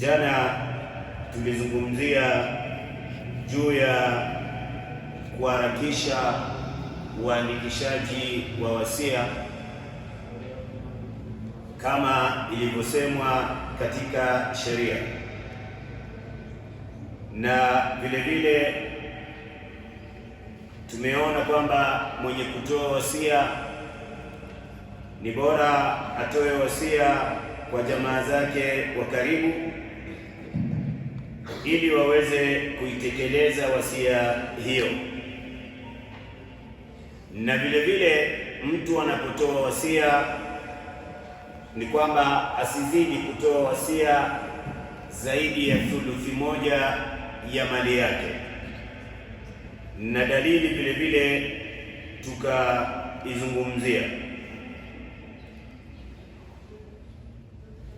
Jana tulizungumzia juu ya kuharakisha uandikishaji wa wasia kama ilivyosemwa katika sheria, na vile vile tumeona kwamba mwenye kutoa wasia ni bora atoe wasia kwa jamaa zake wa karibu ili waweze kuitekeleza wasia hiyo. Na vile vile mtu anapotoa wasia ni kwamba asizidi kutoa wasia zaidi ya thuluthi moja ya mali yake, na dalili vile vile tukaizungumzia.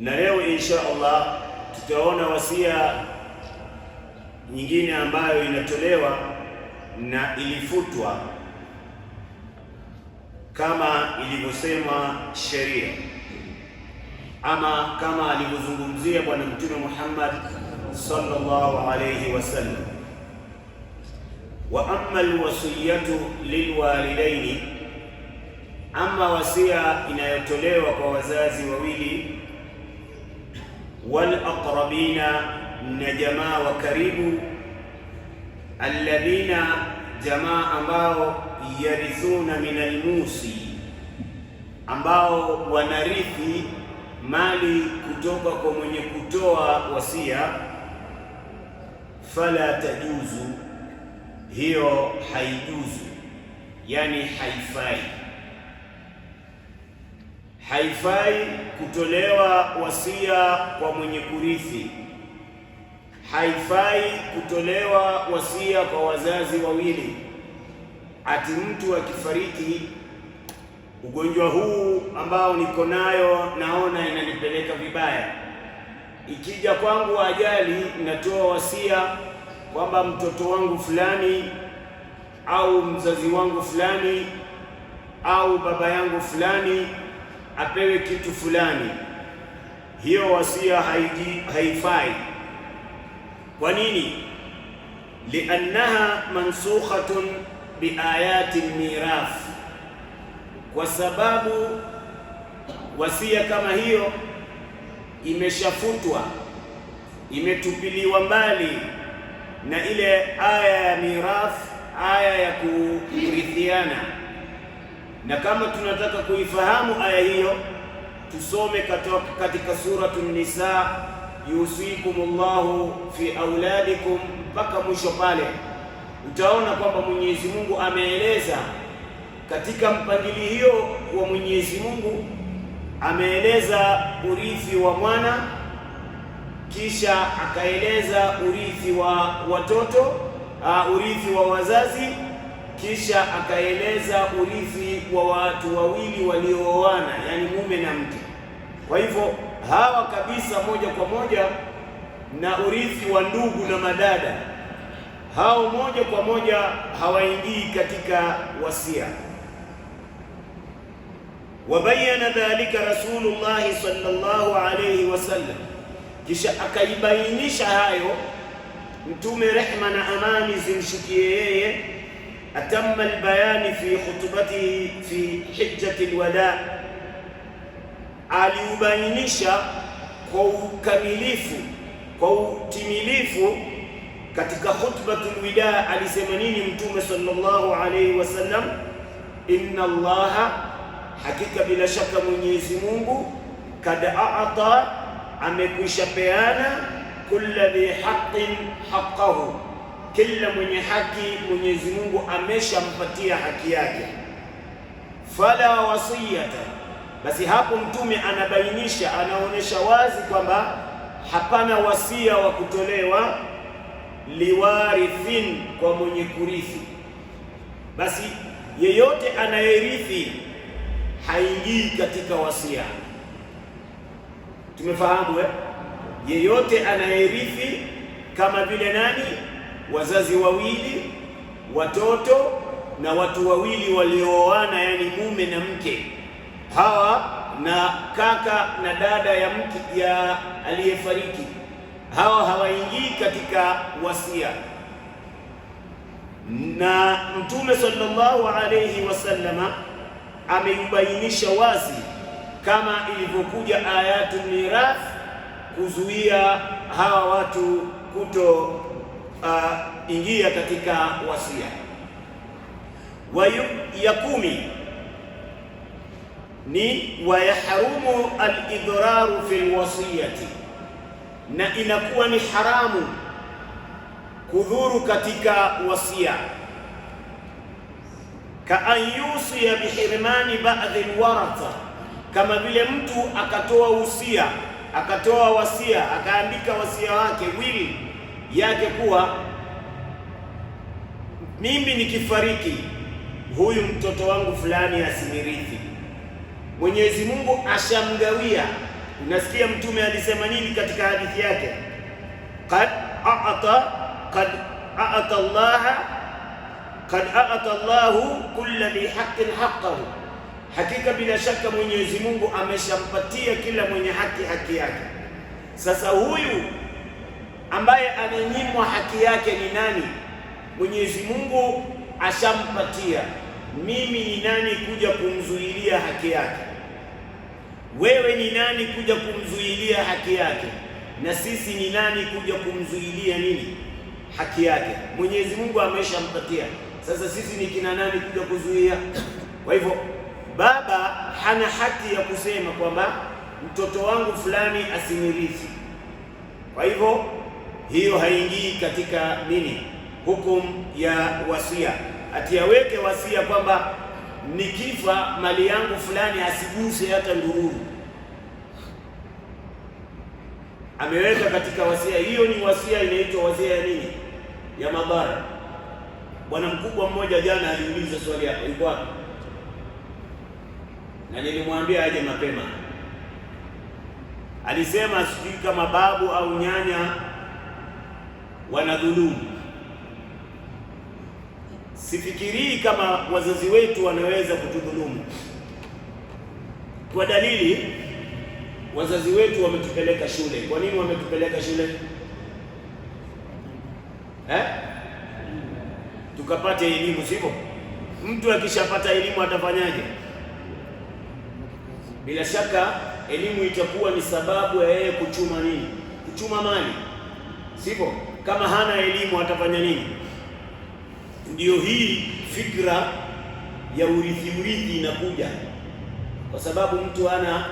Na leo insha Allah tutaona wasia nyingine ambayo inatolewa na ilifutwa kama ilivyosema sheria, ama kama alivyozungumzia Bwana Mtume Muhammad sallallahu alayhi wasallam. Wa amma alwasiyatu lilwalidaini, ama wasia inayotolewa kwa wazazi wawili, wal aqrabina, na jamaa wa karibu, alladhina, jamaa ambao yarithuna min almusi, ambao wanarithi mali kutoka kwa mwenye kutoa wasia. Fala tajuzu, hiyo haijuzu, yani haifai kutolewa wasia kwa mwenye kurithi. Haifai kutolewa wasia kwa wazazi wawili. Ati mtu akifariki, ugonjwa huu ambao niko nayo naona inanipeleka vibaya, ikija kwangu ajali, natoa wasia kwamba mtoto wangu fulani au mzazi wangu fulani au baba yangu fulani apewe kitu fulani. Hiyo wasia haifai. Kwa nini? Liannaha mansukhatun biayati mirath, kwa sababu wasia kama hiyo imeshafutwa, imetupiliwa mbali na ile aya ya mirath, aya ya kurithiana. Na kama tunataka kuifahamu aya hiyo, tusome katika Suratun Nisa, yusikumullahu fi auladikum, mpaka mwisho pale. Utaona kwamba Mwenyezi Mungu ameeleza katika mpangilio wa Mwenyezi Mungu, ameeleza urithi wa mwana, kisha akaeleza urithi wa watoto, urithi wa wazazi, kisha akaeleza urithi wa watu wawili waliooana, yani mume na mke. Kwa hivyo hawa kabisa moja kwa moja, na urithi wa ndugu na madada, hao moja kwa moja hawaingii katika wasia. Wabayana dhalika Rasulullahi sallallahu alayhi wasallam, kisha akaibainisha hayo Mtume, rehma na amani zimshukie yeye, atamma albayani fi khutbatihi fi hijjati alwada, aliubainisha kwa ukamilifu, kwa utimilifu katika khutbatul wida. Alisema nini Mtume sallallahu alayhi wasallam? Inna Allaha, hakika bila shaka Mwenyezi Mungu, kad a'ata, amekwisha peana, kulla dhi haqqin haqqahu, kila mwenye haki Mwenyezi Mungu ameshampatia haki yake. Fala wasiyata, basi hapo Mtume anabainisha, anaonesha wazi kwamba hapana wasia wa kutolewa liwarithin, kwa mwenye kurithi. Basi yeyote anayerithi haingii katika wasia. Tumefahamu yeyote anayerithi kama vile nani? Wazazi wawili, watoto na watu wawili waliooana, yani mume na mke. Hawa na kaka na dada ya mke ya aliyefariki, hawa hawaingii katika wasia. Na Mtume sallallahu alayhi wasallama ameubainisha wazi kama ilivyokuja ayatul mirath kuzuia hawa watu kuto ingia katika wasia. Ya 10 ni wayahrumu al-idraru fil wasiyati, na inakuwa ni haramu kudhuru katika wasia. Ka an yusiya bihirmani ba'dhi alwaratha, kama vile mtu akatoa wasia akaandika wasia wake will yake kuwa mimi nikifariki huyu mtoto wangu fulani asinirithi. Mwenyezi Mungu ashamgawia. Unasikia Mtume alisema nini katika hadithi yake? Qad a'ata Allahu kulla dhi haqqin haqqahu, hakika bila shaka Mwenyezi Mungu ameshampatia kila mwenye haki yake. Sasa huyu ambaye amenyimwa haki yake ni nani? Mwenyezi Mungu ashampatia. Mimi ni nani kuja kumzuilia haki yake? Wewe ni nani kuja kumzuilia haki yake? Na sisi ni nani kuja kumzuilia nini? Haki yake. Mwenyezi Mungu ameshampatia. Sasa sisi ni kina nani kuja kuzuia? Kwa hivyo baba hana haki ya kusema kwamba mtoto wangu fulani asinirithi. Kwa hivyo hiyo haingii katika nini? Hukumu ya wasia. Ati aweke wasia kwamba nikifa mali yangu fulani asiguse hata ndururu. Ameweka katika wasia. Hiyo ni wasia, inaitwa wasia ya nini? Ya madhara. Bwana mkubwa mmoja jana aliuliza swali hapo, yuko wapi? Na nilimwambia aje mapema. Alisema sijui kama babu au nyanya wanadhulumu. Sifikirii kama wazazi wetu wanaweza kutudhulumu, kwa dalili wazazi wetu wametupeleka shule. Kwa nini wametupeleka shule? Tukapate elimu, sivyo? Mtu akishapata elimu atafanyaje? Bila shaka elimu itakuwa ni sababu ya yeye kuchuma nini? Kuchuma mali, sivyo? Kama hana elimu atafanya nini? Ndiyo hii fikra ya urithi inakuja, kwa sababu mtu hana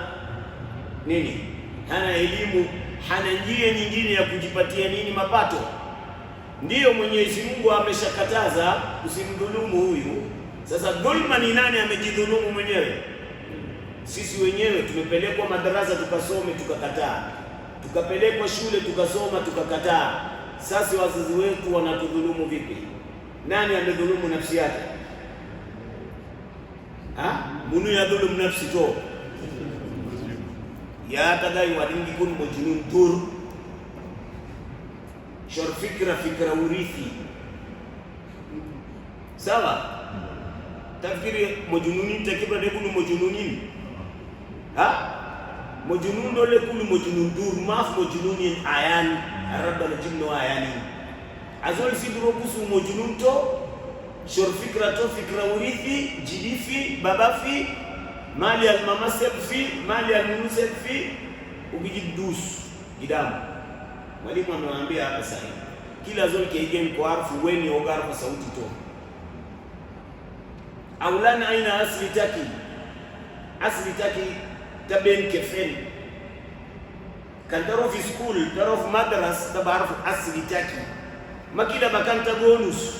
nini? Hana elimu, hana njia nyingine ya kujipatia nini? Mapato. Ndiyo Mwenyezi Mungu ameshakataza usimdhulumu huyu. Sasa dhulma ni nani amejidhulumu mwenyewe? Sisi wenyewe. Tumepelekwa madarasa tukasome tukakataa, tukapelekwa shule tukasoma tukakataa. Sasa wazazi wetu wanatudhulumu vipi? Nani amedhulumu nafsi yake? Munu ya dhulumu nafsi to ya tadai wadingi kun mojunun tur shor fikra urithi. Sawa? Tafikiri mojununin takiba de kunu mojununin. Mojunun dole kunu mojunun tur maf mojununin ayan araba na jimno ayani. Azol sidro kusu mojunun to shor fikra urithi jidifi babafi mali almamaseb fi mali almunuseb fi ubijidus idamu. Mwalimu amewaambia hapa sasa kila zol keigen kwa harfu weni ogar kwa sauti to. Aulana aina asli taki taben kefen kan tarofi school tarof madras tabarfu asli taki makila bakan tagonus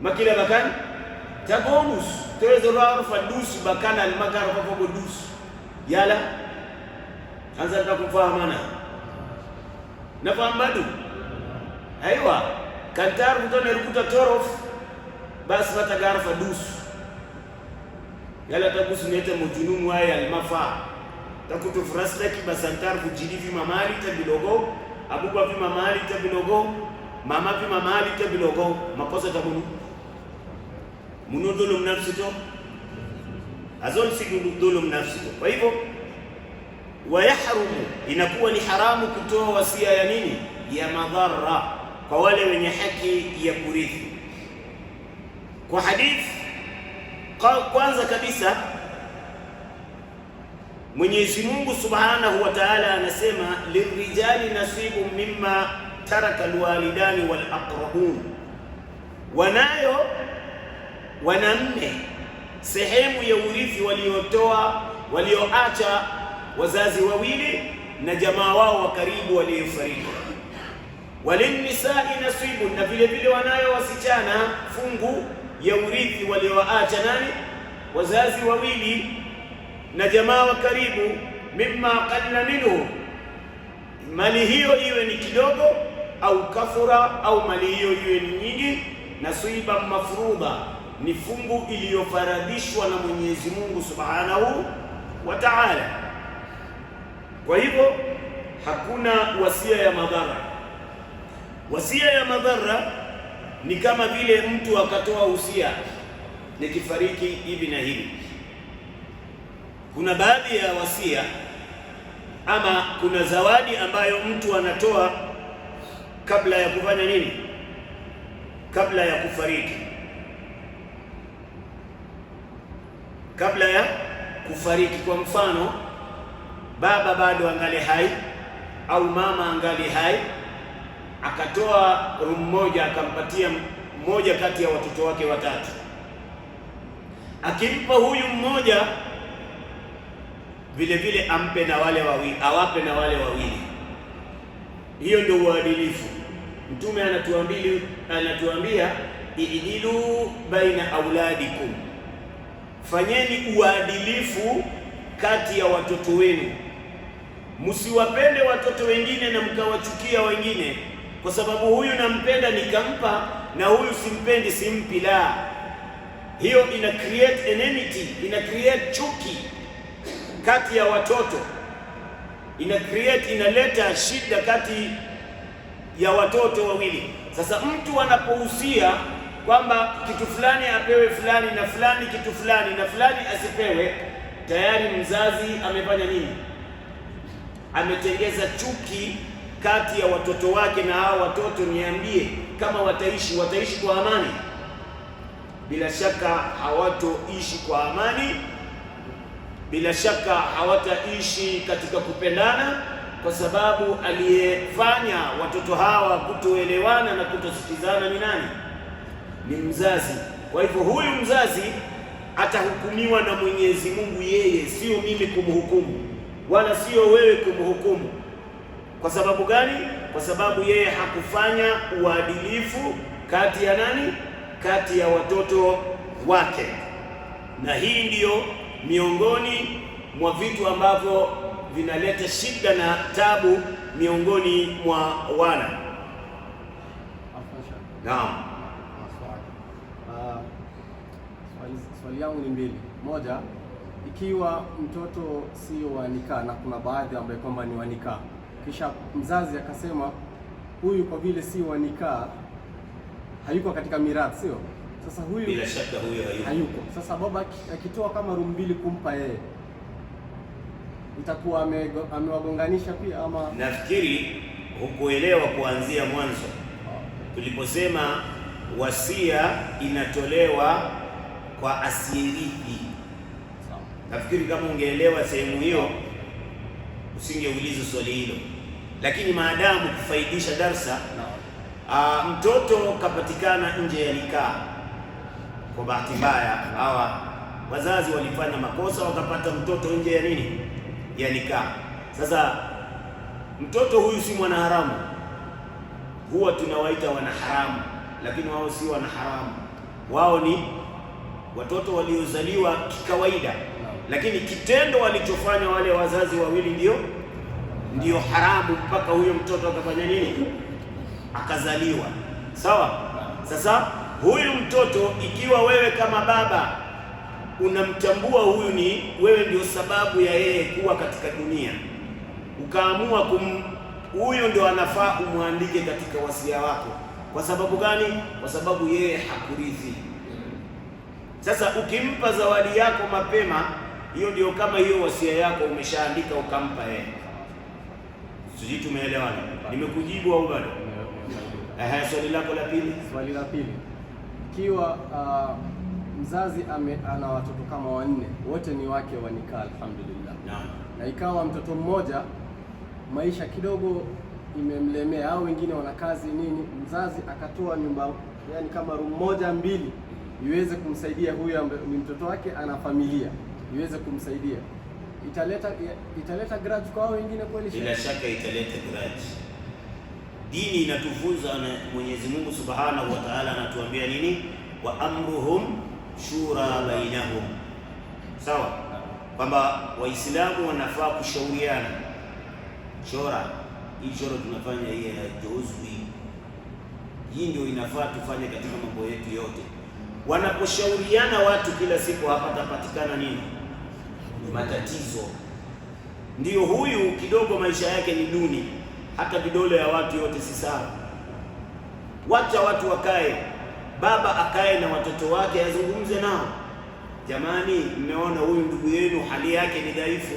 makila bakan tagonus tezo rafu dus bakan al magar kwa dus yala anza takufahamana nafahamu bado aiwa kantar mtone rukuta torof bas watagarfa dus yala tabusu nete mojunun waya almafa takutu frastaki basantar kujidivi mamali tabilogo abuba vi mamali tabilogo mama vi mamali tabilogo makosa tabunu munodolo mnafsi to azol sigu dolo mnafsi to. Kwa hivyo wa yahrumu, inakuwa ni haramu kutoa wasia ya nini? Ya madhara kwa wale wenye haki ya kurithi. Kwa hadithi, kwanza kabisa Mwenyezi Mungu Subhanahu wa Ta'ala anasema lirijali nasibu mimma taraka alwalidani wal aqrabun, wanayo wanaume sehemu ya urithi walioacha wazazi wawili na jamaa wao wa karibu waliofariki. Walinisai nasibu, na vile vile wanayo wasichana fungu ya urithi walioacha nani? Wazazi wawili na jamaa wa karibu. Mimma qalla minhu, mali hiyo iwe ni kidogo au kafura, au mali hiyo iwe ni nyingi. Nasiba mafruḍa, ni fungu iliyofaradishwa na Mwenyezi Mungu Subhanahu wa Ta'ala. Kwa hivyo hakuna wasia ya madhara. Wasia ya madhara ni kama vile mtu akatoa usia, nikifariki hivi na hivi. Kuna baadhi ya wasia ama kuna zawadi ambayo mtu anatoa kabla ya kufanya nini? Kabla ya kufariki. Kabla ya kufariki, kwa mfano baba bado angali hai au mama angali hai, akatoa room moja akampatia mmoja kati ya watoto wake watatu. Akimpa huyu mmoja, vile vile ampe na wale wawili, awape na wale wawili. Hiyo ndio uadilifu. Mtume anatuambia idilu baina auladikum, fanyeni uadilifu kati ya watoto wenu. Msiwapende watoto wengine na mkawachukia wengine, kwa sababu huyu nampenda nikampa na huyu simpendi simpi. La, hiyo ina create enmity, ina create chuki kati ya watoto, inaleta shida kati ya watoto wawili. Sasa mtu anapohusia kwamba kitu fulani apewe fulani na fulani kitu fulani na fulani asipewe, tayari mzazi amefanya nini? Ametengeza chuki kati ya watoto wake. Na hao watoto, niambie, kama wataishi kwa amani? Bila shaka hawatoishi kwa amani, bila shaka hawataishi katika kupendana, kwa sababu aliyefanya watoto hawa kutoelewana na kutosikizana ni nani? Ni mzazi. Kwa hivyo huyu mzazi atahukumiwa na Mwenyezi Mungu yeye, sio mimi kumhukumu, wala sio wewe kumhukumu. Kwa sababu gani? Kwa sababu yeye hakufanya uadilifu kati ya nani? Kati ya watoto wake. Na hii ndiyo miongoni mwa vitu ambavyo vinaleta shida na tabu miongoni mwa wana. Naam. Swali yangu ni mbili. Moja, ikiwa mtoto sio wa nikaa na kuna baadhi ambaye kwamba ni wa nikaa, kisha mzazi akasema huyu kwa vile si wa nikaa hayuko katika mirathi, sio? Sasa huyu bila shaka huyo hayuko. Sasa baba akitoa kama room mbili kumpa yeye, itakuwa amewagonganisha pia ama? Nafikiri hukuelewa kuanzia mwanzo tuliposema wasia inatolewa kwa asirithi. Nafikiri kama ungeelewa sehemu hiyo usingeuliza swali hilo, lakini maadamu kufaidisha darsa, mtoto kapatikana nje ya nikaa kwa bahati mbaya, hawa wazazi walifanya makosa wakapata mtoto nje ya nini? Ya nikaa. Sasa mtoto huyu si mwanaharamu, huwa tunawaita wanaharamu, lakini wao si wanaharamu. Wao ni watoto waliozaliwa kikawaida, lakini kitendo walichofanya wale wazazi wawili ndio haramu, mpaka huyo mtoto akafanya nini? Akazaliwa. Sawa? Sasa huyu mtoto, ikiwa wewe kama baba unamtambua huyu ni wewe ndio sababu ya yeye kuwa katika dunia, ukaamua huyu ndio anafaa umwandike katika wasia wako. Kwa sababu gani? Kwa sababu yeye hakurithi. Sasa ukimpa zawadi yako mapema, Hiyo ndio kama hiyo wasia yako umeshaandika ukampa yeye. Sisi tumeelewana? Nimekujibu au bado? Swali lako la pili. Swali la pili, ikiwa mzazi ana watoto kama 4, wote ni wake wa nikah alhamdulillah, na ikawa mtoto mmoja maisha kidogo imemlemea au wengine wana kazi nini, mzazi akatoa nyumba, yani kama room 1 2 iweze kumsaidia huyu ambaye ni mtoto wake, ana familia, iweze kumsaidia, italeta grudge kwa hao wengine kweli? Bila shaka italeta grudge. Dini inatufunza na Mwenyezi Mungu Subhanahu wa Ta'ala anatuambia nini? Wa amruhum shura bainahum. Sawa? Kwamba Waislamu wanafaa kushauriana. Hii shura tunafanya hii ya juzwi. Hii ndio inafaa tufanye katika mambo yetu yote. Wanaposhauriana watu kila siku hapatapatikana nini? Matatizo. Ndiyo huyu kidogo maisha yake ni duni, hata vidole ya watu yote si sawa. Wacha watu wakae, baba akae na watoto wake azungumze nao. Jamani, mmeona huyu ndugu yenu hali yake ni dhaifu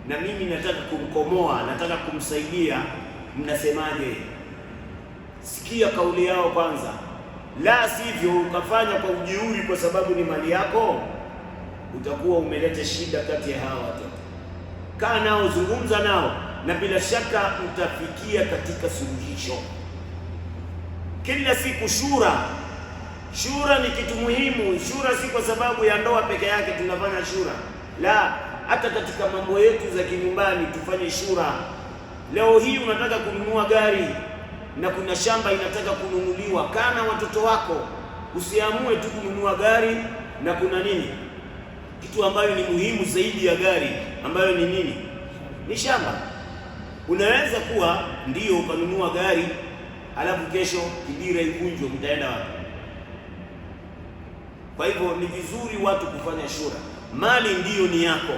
na mimi nataka kumkomoa, nataka kumsaidia, mnasemaje? Sikia kauli yao kwanza, la sivyo ukafanya kwa ujeuri kwa sababu ni mali yako, utakuwa umeleta shida kati ya hawa watoto. Kaa nao, zungumza nao, na bila shaka mtafikia katika suluhisho. Kila siku shura ni kitu muhimu. Shura si kwa sababu ya ndoa peke yake tunafanya shura, la, hata katika mambo yetu za kinyumbani tufanye shura. Leo hii unataka kununua gari na kuna shamba inataka kununuliwa, kaa na watoto wako, usiamue tu kununua gari na kuna nini, kitu ambayo ni muhimu zaidi ya gari ambayo ni nini? Ni shamba. Unaweza kuwa ndio ukanunua gari alafu kesho kibira ivunjwe, mtaenda wapi? Kwa hivyo ni vizuri watu kufanya shura. Mali ndiyo ni yako,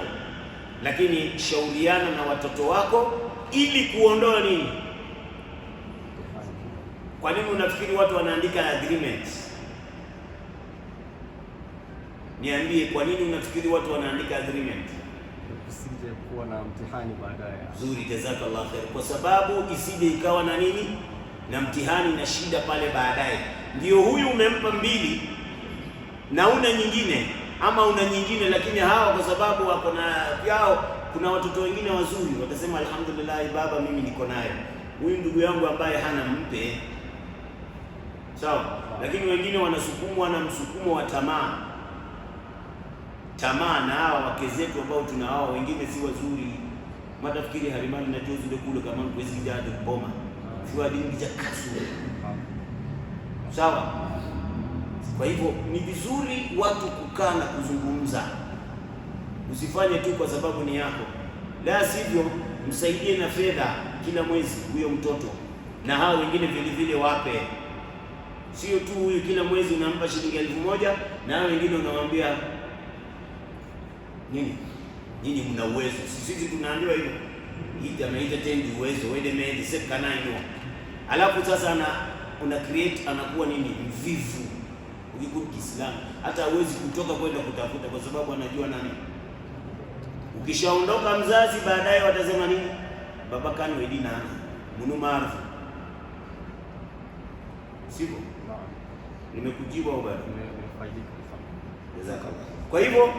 lakini shauriana na watoto wako ili kuondoa nini? Kwa nini unafikiri watu wanaandika agreement? Niambie, kwa nini unafikiri watu wanaandika agreement? Usije kuwa na mtihani baadaye. Nzuri, jazakallah khair. Kwa sababu isije ikawa na nini? Na mtihani na shida pale baadaye. Ndio huyu umempa 2 na una nyingine, ama una nyingine, lakini hawa kwa sababu wako na vyao, kuna watoto wengine wazuri watasema alhamdulillah baba, mimi niko naye huyu ndugu yangu ambaye hana mpe. Sawa? Lakini wengine wanasukumwa na msukumo wa tamaa, na hawa wake zetu ambao tuna hao wengine si wazuri. Matafikiri harimani na jozi ndio kule kama kwezi kijado boma. Sio dingi cha kasu. Sawa? Kwa hivyo ni vizuri watu kukaa na kuzungumza. Usifanye tu kwa sababu ni yako. La sivyo msaidie na fedha kila mwezi huyo mtoto. Na hao wengine vile vile wape. Sio tu huyu kila mwezi unampa shilingi 1000 na hao wengine unamwambia Nini mna uwezo. Sisi tunaambiwa hivyo. Hii ameita tendi uwezo, wewe mendi sekana hiyo. Alafu sasa una create anakuwa nini? Mvivu. Ukikuwa Kiislamu hata hawezi kutoka kwenda kutafuta kwa sababu anajua nani. Ukishaondoka mzazi, baadaye watasema nini? Baba kani wedi nani? Munu maarufu. Sivyo? Nimekujibu au bado? Kwa hivyo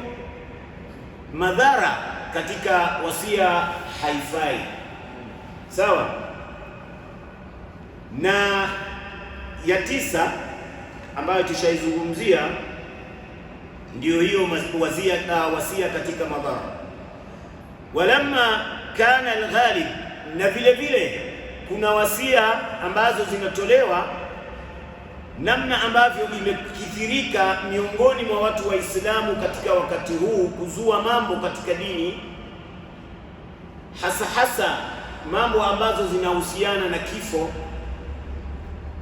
madhara katika wasia haifai. Sawa? Na ya 9 ambayo tushaizungumzia ndio hiyo wasia katika madhara. Walamma kana alghalib, na vile vile kuna wasia ambazo zinatolewa namna ambavyo imekithirika miongoni mwa watu Waislamu katika wakati huu kuzua mambo katika dini, hasa mambo ambazo zinahusiana na kifo.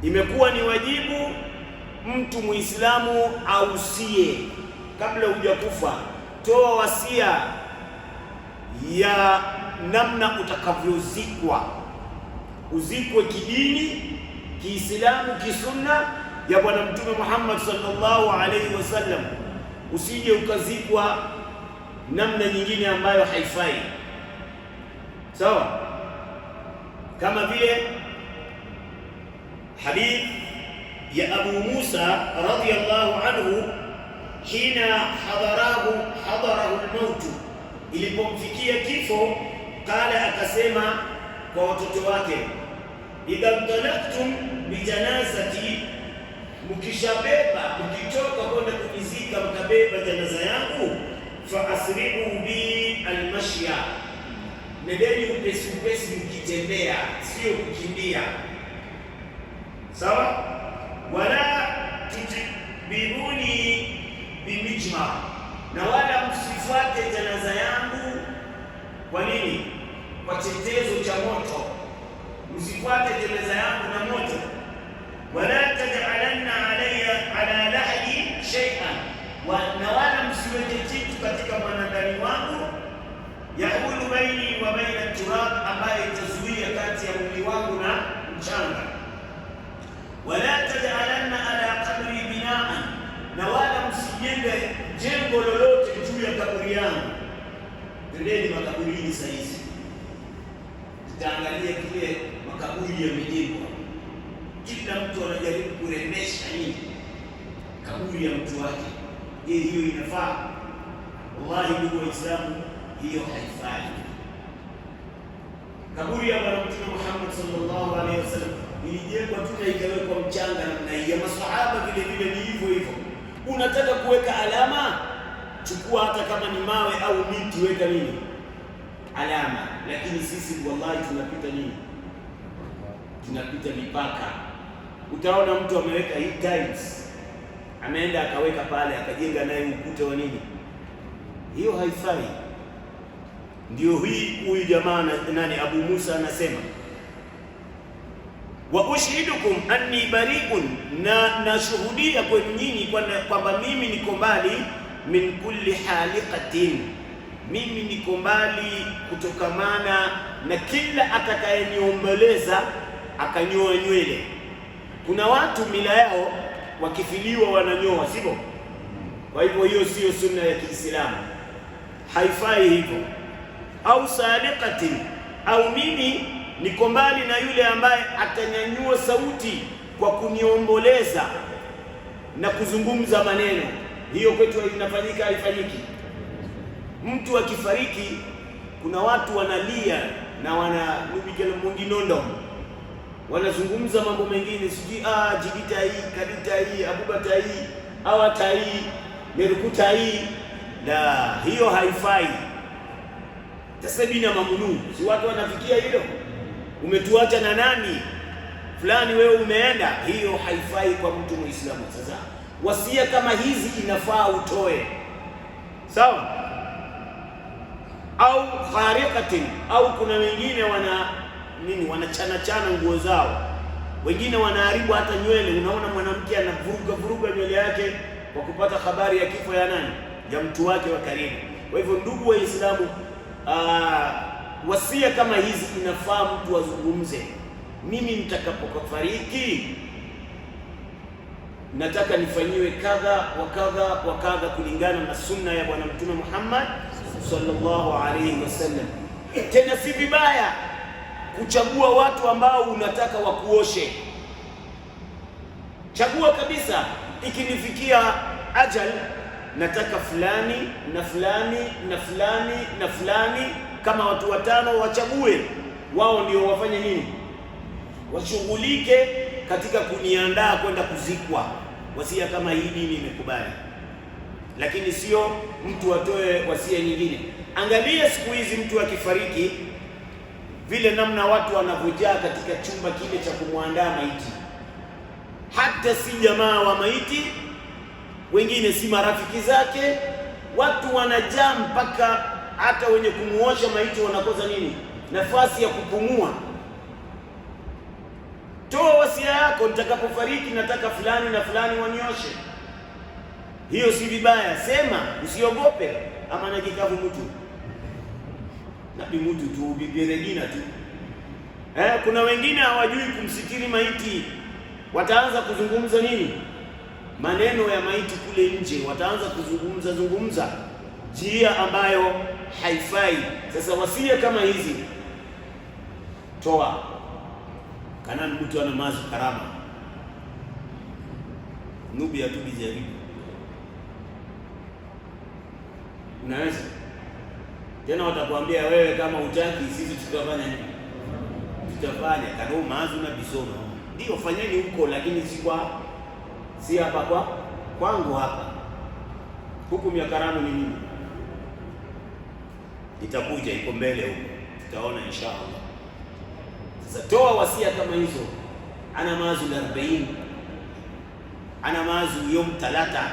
Imekuwa ni wajibu mtu Muislamu ausie kabla hujakufa, toa wasia ya namna utakavyozikwa, uzikwe kidini, Kiislamu, kisunna ya Bwana Mtume Muhammad sallallahu alaihi wasallam. Usije ukazikwa namna nyingine ambayo haifai. Sawa, kama vile hadith ya Abu Musa radhiyallahu anhu, hina hadarahu al-maut, ilipomfikia kifo, qala, akasema kwa watoto wake, idha talaqtum bi janazati, mkishabeba mkitoka kwenda kunizika mkabeba janaza yangu, fa asri'u bi al-mashya, nedeni upesi upesi mkitembea, sio kukimbia. Sawa, wala tutbiruni bimijma, na wala msifuate janaza yangu. Kwa nini? Kwa chetezo cha moto. Msifuate janaza yangu na moto. Wala taj'alanna alayya ala lahdi shay'an, na wala msiweke kitu katika mwanandani wangu, yahulu baini wa baina turab, ambaye itazuia kati ya mwili wangu na mchanga. Wala taj'alanna ala qabri binaan, na wala msijenge jengo lolote juu ya kaburi yangu. Twendeni makaburini sasa hizi, tutaangalia kile makaburi yamejengwa. Kila mtu anajaribu kurembesha nini kaburi ya mtu wake. Je, hiyo inafaa? Wallahi ndugu Waislamu, hiyo haifai. Kaburi ya Bwana Mtume Muhammad sallallahu alaihi wasallam ilijengwa tu na ikawekwa mchanga namna hii. Ya maswahaba vile vile ni hivyo hivyo. Unataka kuweka alama, chukua hata kama ni mawe au miti, weka nini alama. Lakini sisi wallahi tunapita nini, tunapita mipaka. Utaona mtu ameweka hii tiles, ameenda akaweka pale akajenga naye ukuta wa nini. Hiyo haifai. Ndio huyu jamaa nani, Abu Musa anasema, wa ushidukum anni bari'un, na nashuhudia kwenu nyinyi kwamba mimi niko mbali, min kulli haliqatin, mimi niko mbali kutokamana na kila atakayeniomboleza akanyoa nywele. Kuna watu mila yao wakifiliwa wananyoa, sivyo? Kwa hivyo hiyo sio sunna ya Kiislamu, haifai hivyo. Au sadiqatin, au mimi niko mbali na yule ambaye atanyanyua sauti kwa kuniomboleza na kuzungumza maneno. Hiyo kwetu inafanyika, haifanyiki? Mtu akifariki, kuna watu wanalia na wananubikela munginondo, wanazungumza mambo mengine, sijui jidita hii, kadita hii, abubata hii, awata hii, merukuta hii. La, hiyo haifai. Tasabina mamunu, si watu wanafikia hilo? Umetuacha na nani fulani, wewe umeenda. Hiyo haifai kwa mtu Muislamu. Sasa wasia kama hizi inafaa utoe, sawa? Au khariqatin, au kuna wengine wanachana nguo zao, wengine wanaharibu hata nywele. Unaona mwanamke anavuruga nywele yake kwa kupata habari ya kifo ya nani, ya mtu wake wa karibu. Kwa hivyo ndugu Waislamu, wasia kama hizi inafaa mtu azungumze. Mimi nitakapofariki nataka nifanyiwe kadha wa kadha wa kadha, kulingana na sunna ya Bwana Mtume Muhammad sallallahu alaihi wasallam. Tena si vibaya kuchagua watu ambao unataka wakuoshe. Chagua kabisa, ikinifikia ajal nataka fulani na fulani na fulani na fulani, kama watu watano wachague, wao ndio wafanye nini, washughulike katika kuniandaa kwenda kuzikwa. Wasia kama hii dini imekubali, lakini sio mtu atoe wasia nyingine. Angalia siku hizi mtu akifariki, vile namna watu wanavojaa katika chumba kile cha kumwandaa maiti. Hata si jamaa wa maiti, wengine si marafiki zake, watu wanajaa mpaka hata wenye kumuosha maiti wanakosa nini, nafasi ya kupumua. Toa wasia yako, nitakapofariki nataka fulani na fulani wanioshe. Hiyo si vibaya, sema, usiogope. Ama na kikavu mtu nabi mtu tu bibiregina tu. Kuna wengine hawajui kumsitiri maiti, wataanza kuzungumza nini, maneno ya maiti kule nje, wataanza kuzungumza, njia ambayo haifai. Sasa wasia kama hizi toa, kana mtu ana mazu karama nubi ya tubi jaribu, unaweza tena watakwambia wewe kama utaki sisi tutafanya nini? Tutafanya kama mazu na bisono ndio fanyeni huko, lakini si hapa kwangu hapa. Hukumu ya karamu ni nini? Itakuja, iko mbele huko, tutaona inshallah. Sasa toa wasia kama hizo, ana mazu 40, ana mazu yom 3,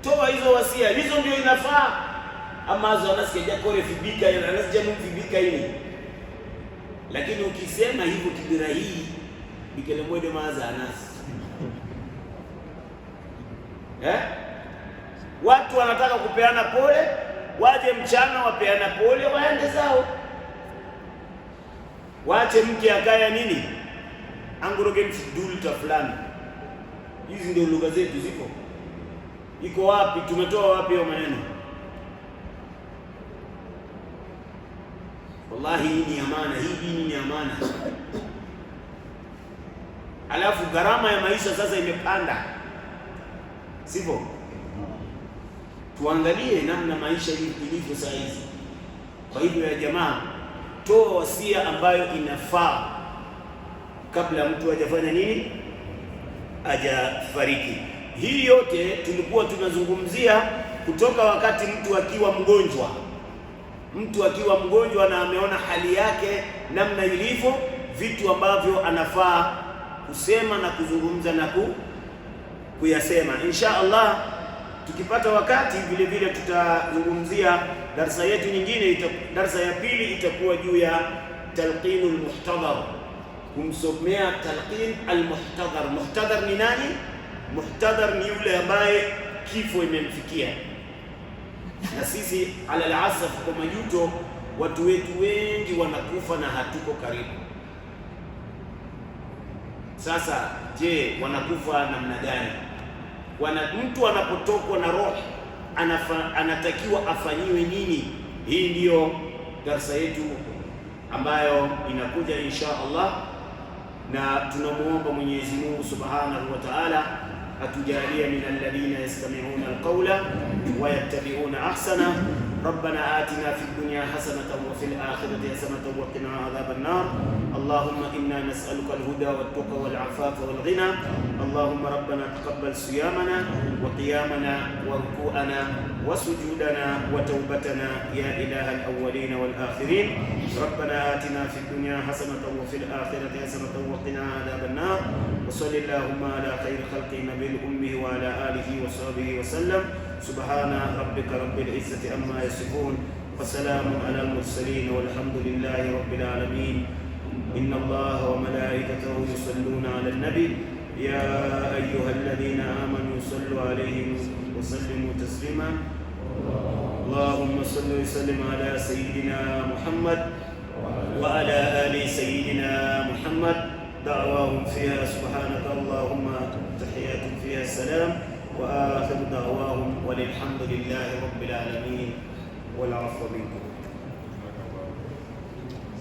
toa hizo wasia hizo, ndio inafaa. Amazo anasikia kore fibika yana anasikia mfibika hili, lakini ukisema hivyo kibira hii bikele mwede maaza anasi watu wanataka kupeana pole, waje mchana wapeana pole, waende zao, wache mke akaya nini anguroge mfidulta fulani. Hizi ndio lugha zetu ziko. Iko wapi? Tumetoa wapi hiyo maneno? Wallahi hii ni amana, hii dini ni amana. Alafu gharama ya maisha sasa imepanda, sivyo? Tuangalie namna maisha ilivyo saa hizi. Kwa hivyo ya jamaa, toa wasia ambayo inafaa kabla mtu hajafanya nini, hajafariki. Hii yote tulikuwa tunazungumzia kutoka wakati mtu akiwa mgonjwa. Mtu akiwa mgonjwa na ameona hali yake namna ilivyo, vitu ambavyo anafaa kusema na kuzungumza na kuyasema. Insha Allah tukipata wakati vile vile tutazungumzia darasa yetu nyingine. Darasa ya pili itakuwa juu ya talqinul muhtadhar, kumsomea talqin al-muhtadhar. Muhtadhar ni nani? Muhtadhar ni yule ambaye kifo imemfikia, na sisi ala al-asaf, kwa majuto, watu wetu wengi wanakufa na hatuko karibu. Sasa je, wanakufa namna gani? Mtu anapotokwa na roho anatakiwa afanyiwe nini? Hii ndiyo darasa yetu ambayo inakuja insha Allah, na tunamuomba Mwenyezi Mungu Subhanahu wa Ta'ala atujalie min alladhina yastami'una alqawla wa yattabi'una ahsana. ربنا آتنا في الدنيا حسنة وفي الآخرة حسنة وقنا عذاب النار. اللهم إنا نسألك الهدى والتقى والعفاف والغنى. اللهم ربنا تقبل صيامنا وقيامنا وركوعنا وسجودنا وتوبتنا يا إله الأولين والآخرين. ربنا آتنا في الدنيا حسنة وفي الآخرة حسنة وقنا عذاب النار. وصل اللهم على خير خلق نبي الأمة وعلى آله وصحبه وسلم. سبحان ربك رب العزة عما يصفون وسلام على المرسلين والحمد لله رب العالمين. إن الله وملائكته يصلون على النبي يا أيها الذين آمنوا صلوا عليه وسلموا تسليما. اللهم صل وسلم على سيدنا محمد وعلى آل سيدنا محمد. دعواهم فيها سبحانك اللهم، تحياتهم فيها السلام، وآخر دعواهم وللحمد لله رب العالمين والعفو منكم.